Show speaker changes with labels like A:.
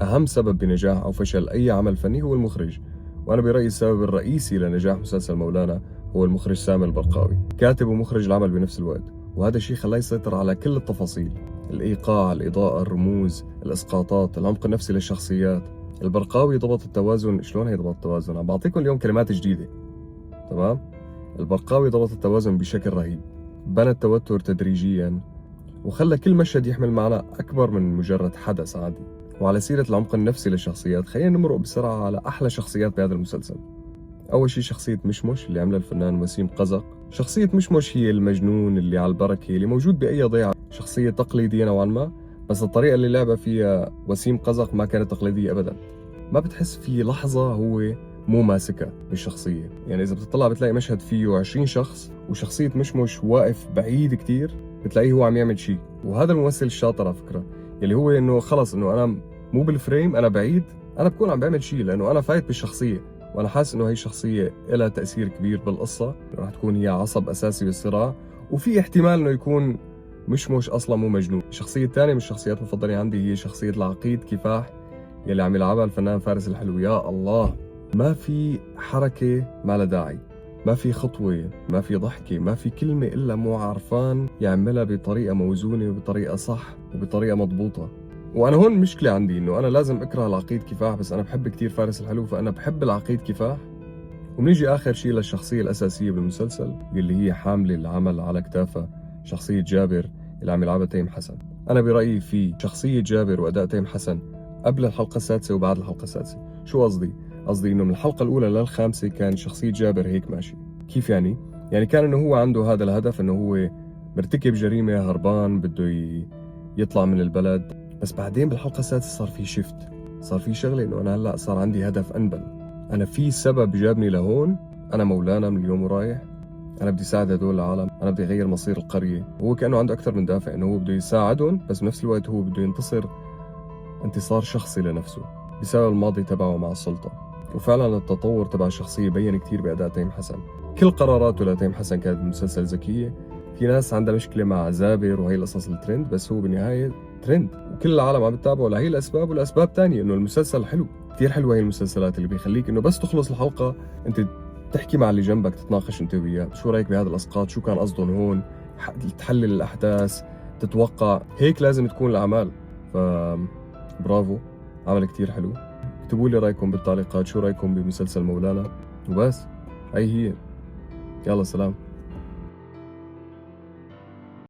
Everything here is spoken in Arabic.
A: أهم سبب بنجاح أو فشل أي عمل فني هو المخرج، وأنا برأيي السبب الرئيسي لنجاح مسلسل مولانا هو المخرج سامي البرقاوي، كاتب ومخرج العمل بنفس الوقت، وهذا الشيء خلاه يسيطر على كل التفاصيل: الإيقاع، الإضاءة، الرموز، الإسقاطات، العمق النفسي للشخصيات. البرقاوي ضبط التوازن. شلون هي ضبط التوازن؟ عم بعطيكم اليوم كلمات جديدة، تمام؟ البرقاوي ضبط التوازن بشكل رهيب، بنى التوتر تدريجيا، وخلى كل مشهد يحمل معنى أكبر من مجرد حدث عادي. وعلى سيرة العمق النفسي للشخصيات، خلينا نمرق بسرعة على أحلى شخصيات بهذا المسلسل. أول شيء شخصية مشمش اللي عملها الفنان وسيم قزق. شخصية مشمش هي المجنون اللي على البركة اللي موجود بأي ضيعة، شخصية تقليدية نوعا ما، بس الطريقة اللي لعبها فيها وسيم قزق ما كانت تقليدية أبدا. ما بتحس في لحظة هو مو ماسكها بالشخصية. يعني إذا بتطلع بتلاقي مشهد فيه 20 شخص وشخصية مشمش واقف بعيد كتير، بتلاقيه هو عم يعمل شيء. وهذا الممثل الشاطر على فكرة، اللي هو إنه خلص إنه أنا مو بالفريم، أنا بعيد، أنا بكون عم بعمل شيء لأنه أنا فايت بالشخصية، وأنا حاسس إنه هي الشخصية لها تأثير كبير بالقصة، راح تكون هي عصب أساسي بالصراع، وفي احتمال إنه يكون مشمش أصلا مو مجنون. الشخصية الثانية من الشخصيات المفضلة عندي هي شخصية العقيد كفاح يلي عم يلعبها الفنان فارس الحلو. يا الله، ما في حركة ما لها داعي، ما في خطوة، ما في ضحكة، ما في كلمة إلا مو عرفان يعملها بطريقة موزونة وبطريقة صح وبطريقة مضبوطة. وأنا هون مشكلة عندي إنه أنا لازم أكره العقيد كفاح، بس أنا بحب كتير فارس الحلو، فأنا بحب العقيد كفاح. وبنيجي آخر شيء للشخصية الأساسية بالمسلسل يلي هي حاملة العمل على كتافها، شخصية جابر اللي عم يلعبها تيم حسن. أنا برأيي في شخصية جابر وأداء تيم حسن قبل الحلقة السادسة وبعد الحلقة السادسة. شو قصدي؟ قصدي إنه من الحلقة الأولى للخامسة كان شخصية جابر هيك ماشي. كيف يعني؟ يعني كان إنه هو عنده هذا الهدف، إنه هو مرتكب جريمة، هربان، بده يطلع من البلد. بس بعدين بالحلقة السادسة صار في شيفت، صار في شغلة إنه أنا هلأ صار عندي هدف أنبل، أنا في سبب جابني لهون، أنا مولانا من اليوم ورايح، أنا بدي ساعد هدول العالم، أنا بدي أغير مصير القرية. هو كأنه عنده أكثر من دافع، إنه هو بده يساعدهم، بس بنفس الوقت هو بده ينتصر انتصار شخصي لنفسه بسبب الماضي تبعه مع السلطة. وفعلا التطور تبع الشخصية بين كتير بأداء تيم حسن. كل قراراته لتيم حسن كانت بالمسلسل ذكية. في ناس عندها مشكلة مع زابر وهي القصص الترند، بس هو بالنهاية ترند وكل العالم عم بتتابعه لهي الأسباب، والأسباب تانية إنه المسلسل حلو. كتير حلوة هي المسلسلات اللي بيخليك إنه بس تخلص الحلقة أنت تحكي مع اللي جنبك، تتناقش أنت وياه، شو رأيك بهذا الأسقاط، شو كان قصدهم هون، تحلل الأحداث، تتوقع. هيك لازم تكون الأعمال. ف برافو، عمل كتير حلو. اكتبوا لي رايكم بالتعليقات، شو رايكم بمسلسل مولانا. وبس، هي يلا سلام.